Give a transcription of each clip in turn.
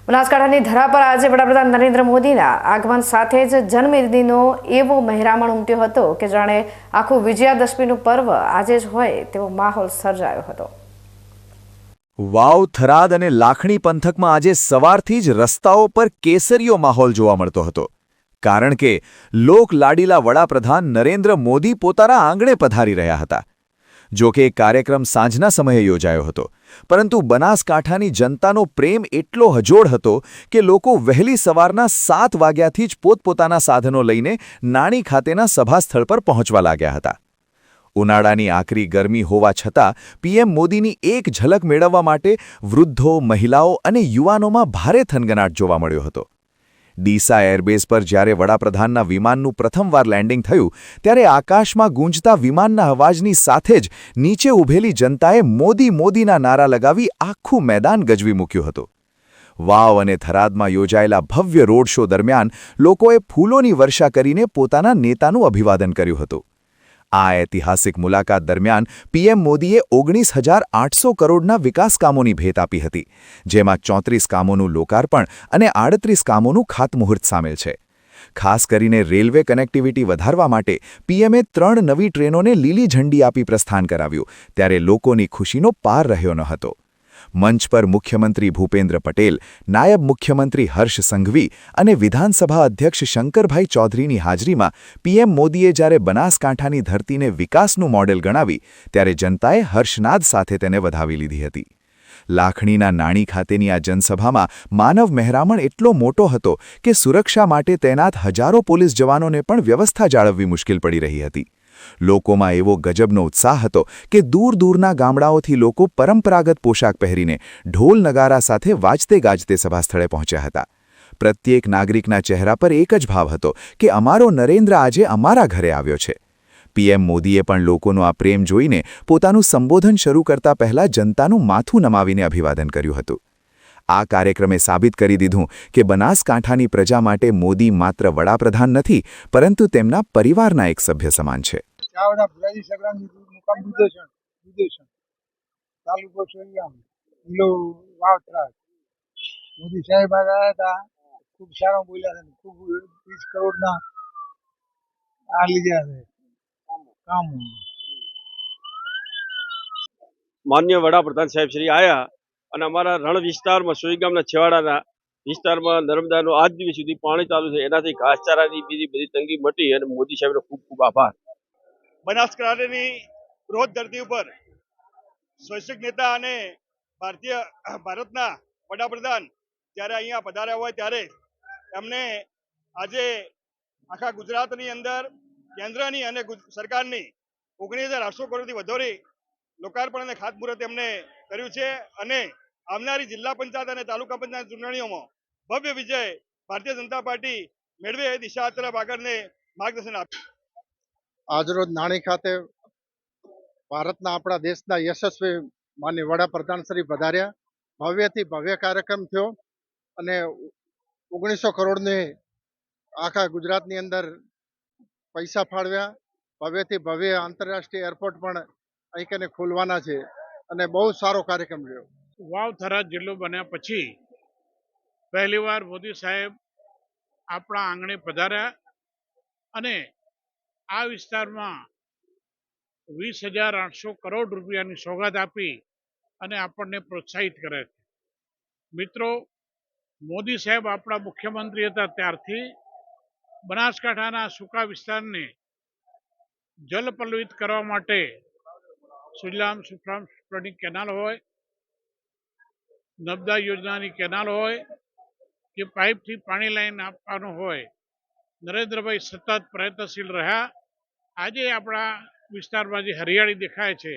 બનાસકાંઠાની ધરા પર આજે વડાપ્રધાન નરેન્દ્ર મોદીના આગમન સાથે જ જન્મદિનનો એવો મહેરામણ ઉમટ્યો હતો કે જાણે આખું વિજયાદશમીનું પર્વ આજે જ હોય તેવો માહોલ સર્જાયો હતો। વાવ, થરાદ અને લાખણી પંથકમાં આજે સવારથી જ રસ્તાઓ પર કેસરીયો માહોલ જોવા મળતો હતો, કારણ કે લોક લાડીલા વડાપ્રધાન નરેન્દ્ર મોદી પોતાના આંગણે પધારી રહ્યા હતા। જો કે કાર્યક્રમ સાંજના સમયે યોજાયો હતો, પરંતુ બનાસકાંઠાની જનતાનો પ્રેમ એટલો હજોડ હતો કે લોકો વહેલી સવારના 7 વાગ્યાથી જ પોતપોતાના સાધનો લઈને નાણી ખાતેના સભાસ્થળ પર પહોંચવા લાગ્યા હતા। ઉનાળાની આકરી ગરમી હોવા છતાં પીએમ મોદીની એક ઝલક મેળવવા માટે વૃદ્ધો, મહિલાઓ અને યુવાનોમાં ભારે થનગનાટ જોવા મળ્યો હતો। ડીસા એરબેઝ પર જ્યારે વડાપ્રધાનના વિમાનનું પ્રથમવાર લેન્ડિંગ થયું, ત્યારે આકાશમાં ગૂંજતા વિમાનના અવાજની સાથે જ નીચે ઊભેલી જનતાએ મોદી મોદીના નારા લગાવી આખું મેદાન ગજવી મૂક્યું હતું। વાવ અને થરાદમાં યોજાયેલા ભવ્ય રોડ શો દરમિયાન લોકોએ ફૂલોની વર્ષા કરીને પોતાના નેતાનું અભિવાદન કર્યું હતું। આ ઐતિહાસિક મુલાકાત દરમિયાન પીએમ મોદીએ 19,800 કરોડના વિકાસ કામોની ભેટ આપી હતી, જેમાં 34 કામોનું લોકાર્પણ અને 38 કામોનું ખાતમુહૂર્ત સામેલ છે। ખાસ કરીને રેલવે કનેક્ટિવિટી વધારવા માટે પીએમએ 3 નવી ટ્રેનોને લીલી ઝંડી આપી પ્રસ્થાન કરાવ્યું, ત્યારે લોકોની ખુશીનો પાર રહ્યો ન હતો। મંચ પર મુખ્યમંત્રી ભૂપેન્દ્ર પટેલ, નાયબ મુખ્યમંત્રી હર્ષ સંઘવી અને વિધાનસભા અધ્યક્ષ શંકરભાઈ ચૌધરીની હાજરીમાં પીએમ મોદીએ જ્યારે બનાસકાંઠાની ધરતીને વિકાસનું મોડેલ ગણાવી, ત્યારે જનતાએ હર્ષનાદ સાથે તેને વધાવી લીધી હતી। લાખણીના નાણી ખાતેની આ જનસભામાં માનવ મહેરામણ એટલો મોટો હતો કે સુરક્ષા માટે તૈનાત હજારો પોલીસ જવાનોને પણ વ્યવસ્થા જાળવવી મુશ્કેલ પડી રહી હતી। લોકોમાં એવો ગજબનો ઉત્સાહ હતો કે દૂર દૂરના ગામડાઓથી લોકો પરંપરાગત પોશાક પહેરીને ઢોલ નગારા સાથે વાજતે ગાજતે સભાસ્થળે પહોંચ્યા હતા। પ્રત્યેક નાગરિકના ચહેરા પર એક જ ભાવ હતો કે અમારો નરેન્દ્ર આજે અમારા ઘરે આવ્યો છે। પીએમ મોદીએ પણ લોકોનો આ પ્રેમ જોઈને પોતાનું સંબોધન શરૂ કરતા પહેલા જનતાનું માથું નમાવીને અભિવાદન કર્યું હતું। આ કાર્યક્રમે સાબિત કરી દીધું કે બનાસકાંઠાની પ્રજા માટે મોદી માત્ર વડાપ્રધાન નથી, પરંતુ તેમના પરિવારના એક સભ્ય સમાન છે। મોદી સાહેબ આવ્યા હતા, ખૂબ સારા બોલ્યા છે, ખૂબ 30 કરોડના આ લીધા છે કામો। માન્ય વડાપ્રધાન સાહેબ શ્રી આયા અને અમારા રણ વિસ્તારમાં સોઈગામના છેવાડાના વિસ્તારમાં નર્મદાનું આજ દિવસ સુધી પાણી ચાલુ છે, એનાથી ઘાસચારાની બીજી બધી તંગી મટી અને મોદી સાહેબનો ખૂબ ખૂબ આભાર। બનાસકાંઠાની બૃહદ ધરતી ઉપર સ્વૈચ્છિક નેતા અને ભારતના વડાપ્રધાન જ્યારે અહીંયા પધાર્યા હોય ત્યારે એમને આજે આખા ગુજરાતની અંદર કેન્દ્રની અને સરકારની 19,800 કરોડથી વધુની લોકાર્પણ અને ખાતમુહૂર્ત એમને કર્યું છે અને આવનારી જિલ્લા પંચાયત અને તાલુકા પંચાયત ચૂંટણીઓમાં ભવ્ય વિજય ભારતીય જનતા પાર્ટી મેળવે એ દિશા તરફ આગળને માર્ગદર્શન આપ્યું। આજરોજ નાણી ખાતે ભારતના આપણા દેશના યશસ્વી માનનીય વડાપ્રધાન શ્રી પધાર્યા। ભવ્યથી ભવ્ય કાર્યક્રમ થયો અને 1900 કરોડની આખા ગુજરાતની અંદર પૈસા ફાળવ્યા। ભવ્યથી ભવ્ય આંતરરાષ્ટ્રીય એરપોર્ટ પણ અહીં કને ખોલવાના છે અને બહુ સારો કાર્યક્રમ રહ્યો। વાવ થરાદ જિલ્લો બન્યા પછી પહેલીવાર મોદી સાહેબ આપણા આંગણે પધાર્યા અને આ વિસ્તારમાં 20,800 કરોડ રૂપિયાની સોગાદ આપી અને આપણને પ્રોત્સાહિત કરે છે। મિત્રો, મોદી સાહેબ આપણા મુખ્યમંત્રી હતા ત્યારથી બનાસકાંઠાના સૂકા વિસ્તારને જલપલ્વિત કરવા માટે સુજલામ સુફલામ કેનાલ હોય, નર્મદા યોજનાની કેનાલ હોય કે પાઇપથી પાણી લાઈન આપવાનું હોય, નરેન્દ્રભાઈ સતત પ્રયત્નશીલ રહ્યા। આજે આપણા વિસ્તારમાં જે હરિયાળી દેખાય છે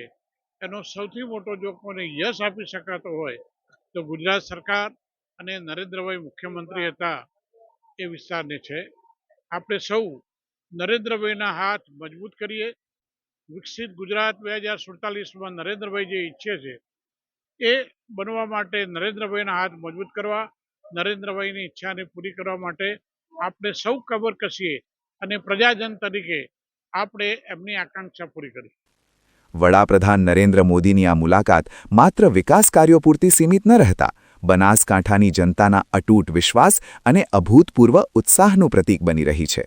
એનો સૌથી મોટો જો કોઈને યશ આપી શકાતો હોય તો ગુજરાત સરકાર અને નરેન્દ્રભાઈ મુખ્યમંત્રી હતા એ વિસ્તારને છે। આપણે સૌ નરેન્દ્રભાઈના હાથ મજબૂત કરીએ। વિકસિત ગુજરાત 2047માં નરેન્દ્રભાઈ જે ઈચ્છે છે એ બનવા માટે નરેન્દ્રભાઈના હાથ મજબૂત કરવા, નરેન્દ્રભાઈની ઈચ્છાને પૂરી કરવા માટે આપણે સૌ કમર કસીએ અને પ્રજાજન તરીકે આપણે એમની આકાંક્ષા પૂરી કરીએ। વડાપ્રધાન નરેન્દ્ર મોદીની આ મુલાકાત માત્ર વિકાસ કાર્યો પૂરતી સીમિત ન રહેતા, બનાસકાંઠાની જનતાના અતૂટ વિશ્વાસ અને અભૂતપૂર્વ ઉત્સાહનું પ્રતીક બની રહી છે.